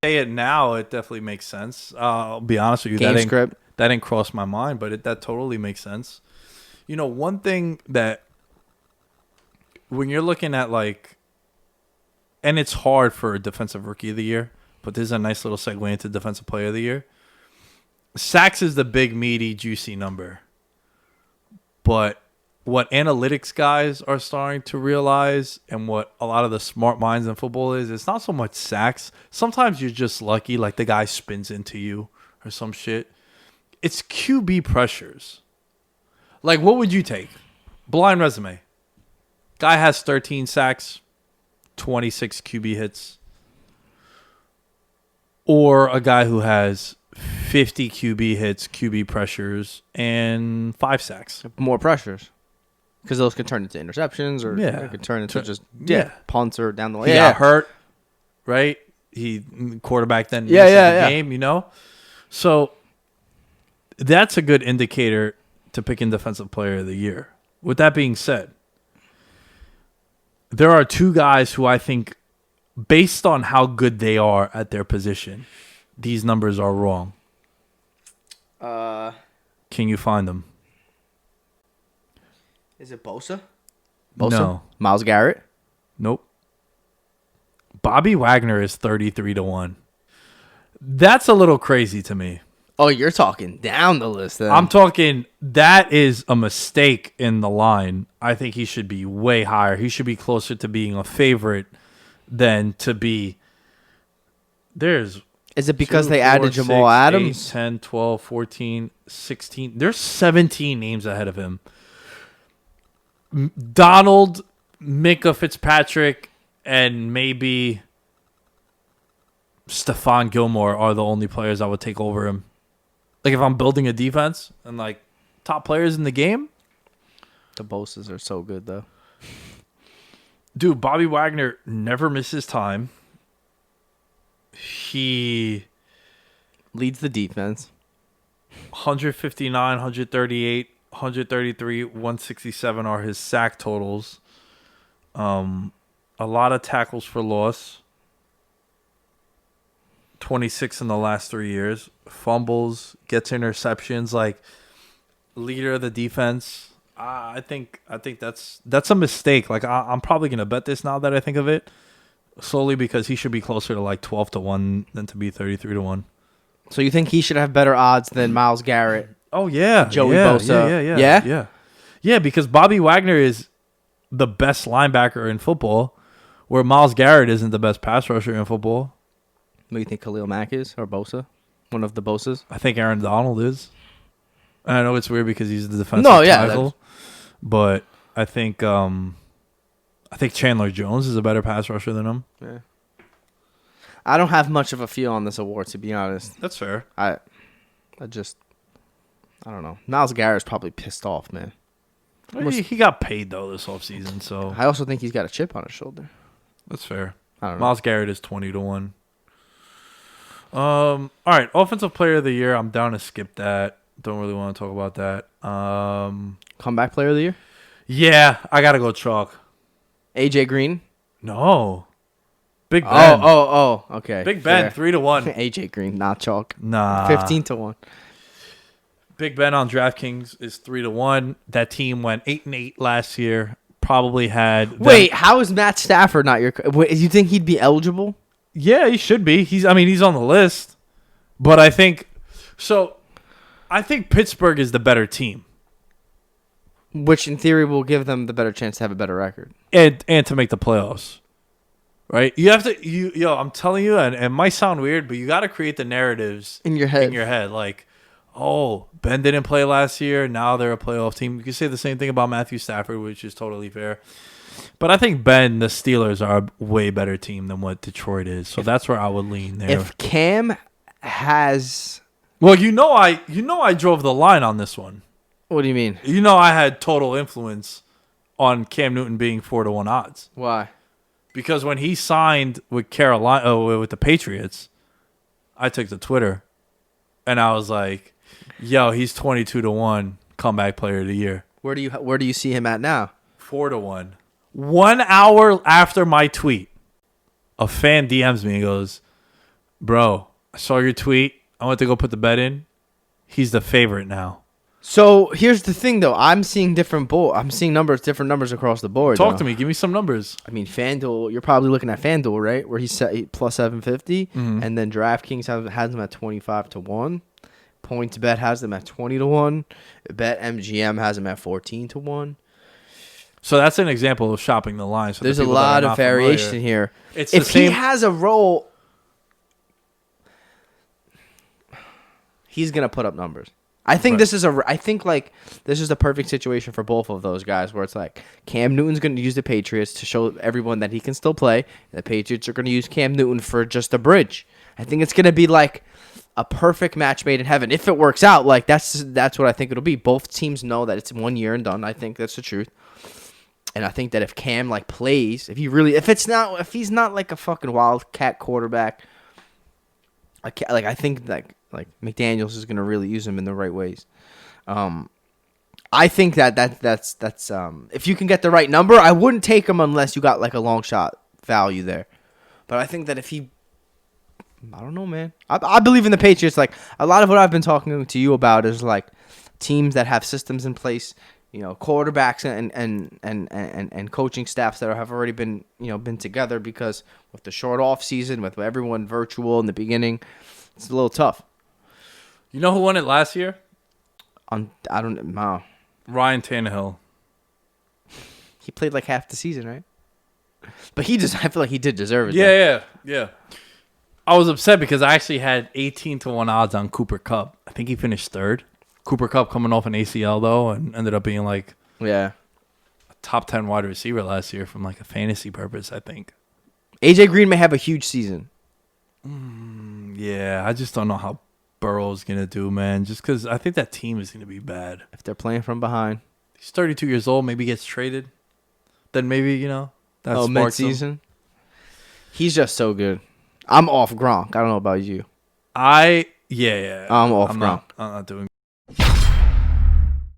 say it now, it definitely makes sense. I'll be honest with you. Game script. That didn't cross my mind, but that totally makes sense. You know, one thing that when you're looking at like, and it's hard for a defensive rookie of the year, but this is a nice little segue into defensive player of the year. Sacks is the big, meaty, juicy number. But what analytics guys are starting to realize and what a lot of the smart minds in football is, it's not so much sacks. Sometimes you're just lucky, like the guy spins into you or some shit. It's QB pressures. Like, what would you take? Blind resume. Guy has 13 sacks, 26 QB hits. Or a guy who has 50 QB hits, QB pressures, and 5 sacks. More pressures. Because those can turn into interceptions or it could turn into just punts or down the lane. He got hurt, right? He quarterback then misses the game, you know? So that's a good indicator to picking defensive player of the year. With that being said, there are two guys who I think, based on how good they are at their position, these numbers are wrong. Can you find them? Is it Bosa? No. Myles Garrett? Nope. Bobby Wagner is 33-1. That's a little crazy to me. Oh, you're talking down the list then. I'm talking, that is a mistake in the line. I think he should be way higher. He should be closer to being a favorite than to be. Is it because they added Jamal Adams? 8, 10, 12, 14, 16. There's 17 names ahead of him. Donald, Minka Fitzpatrick, and maybe Stephon Gilmore are the only players I would take over him. Like, if I'm building a defense and, like, top players in the game. The Bosas are so good, though. Dude, Bobby Wagner never misses time. He leads the defense. 159, 138, 133, 167 are his sack totals. A lot of tackles for loss. 26 in the last 3 years. Fumbles, gets interceptions, like leader of the defense. I think that's a mistake. Like, I'm probably gonna bet this now that I think of it, solely because he should be closer to like 12-1 than to be 33-1. So you think he should have better odds than Myles Garrett? Oh yeah, Joey Bosa. Yeah, because Bobby Wagner is the best linebacker in football, where Myles Garrett isn't the best pass rusher in football. What do you think Khalil Mack is, or Bosa? One of the Bosas? I think Aaron Donald is. I know it's weird because he's the defensive tackle, but I think Chandler Jones is a better pass rusher than him. Yeah. I don't have much of a feel on this award, to be honest. That's fair. I don't know. Myles Garrett's probably pissed off, man. He got paid, though, this offseason, so. I also think he's got a chip on his shoulder. That's fair. I don't know. Myles Garrett is 20-1. All right, offensive player of the year. I'm down to skip that. Don't really want to talk about that. Comeback player of the year? Yeah, I got to go chalk. AJ Green? No. Big Ben. Oh, okay. Big Ben, 3-1. AJ Green, not chalk. Nah. 15-1. Big Ben on DraftKings is 3-1. That team went 8-8 last year. Probably had. Wait, how is Matt Stafford not your? Wait, you think he'd be eligible? Yeah, he should be. He's on the list. But I think Pittsburgh is the better team. Which in theory will give them the better chance to have a better record. And to make the playoffs. Right? You have to I'm telling you, and it might sound weird, but you gotta create the narratives in your head. Like, oh, Ben didn't play last year, now they're a playoff team. You can say the same thing about Matthew Stafford, which is totally fair. But I think the Steelers are a way better team than what Detroit is. So that's where I would lean there. If Cam has, well, I drove the line on this one. What do you mean? I had total influence on Cam Newton being 4-1 odds. Why? Because when he signed with with the Patriots, I took to Twitter and I was like, "Yo, he's 22-1 comeback player of the year." Where do you see him at now? 4-1. 1 hour after my tweet, a fan DMs me and goes, Bro, I saw your tweet. I went to go put the bet in. He's the favorite now. So here's the thing, though. I'm seeing different different numbers across the board. Talk to me. Give me some numbers. I mean, FanDuel. You're probably looking at FanDuel, right? Where he's set plus 750, and then DraftKings has him at 25-1. PointsBet has them at 20-1. BetMGM has them at 14-1. So that's an example of shopping the line. So there's a lot of variation here. If he has a role, he's gonna put up numbers. I think this is the perfect situation for both of those guys, where it's like Cam Newton's going to use the Patriots to show everyone that he can still play. And the Patriots are going to use Cam Newton for just a bridge. I think it's going to be like a perfect match made in heaven. If it works out, like that's what I think it'll be. Both teams know that it's 1 year and done. I think that's the truth. And I think that if Cam like plays, if he's not like a fucking wildcat quarterback, I think like McDaniels is gonna really use him in the right ways. I think that's if you can get the right number, I wouldn't take him unless you got like a long shot value there. But I think that I don't know, man. I believe in the Patriots. Like a lot of what I've been talking to you about is like teams that have systems in place, quarterbacks and coaching staffs that have already been together, because with the short off season, with everyone virtual in the beginning, it's a little tough. You know who won it last year? I don't know. Ryan Tannehill. He played like half the season, right? But I feel like he did deserve it. Yeah. I was upset because I actually had 18-1 odds on Cooper Kupp. I think he finished third. Cooper Kupp coming off an ACL though, and ended up being like a top 10 wide receiver last year from like a fantasy purpose, I think. AJ Green may have a huge season. Yeah, I just don't know how Burrow's going to do, man. Just because I think that team is going to be bad. If they're playing from behind. He's 32 years old, maybe gets traded. Then maybe, that's mid-season. He's just so good. I'm off Gronk. I don't know about you. Yeah. I'm off Gronk. I'm not doing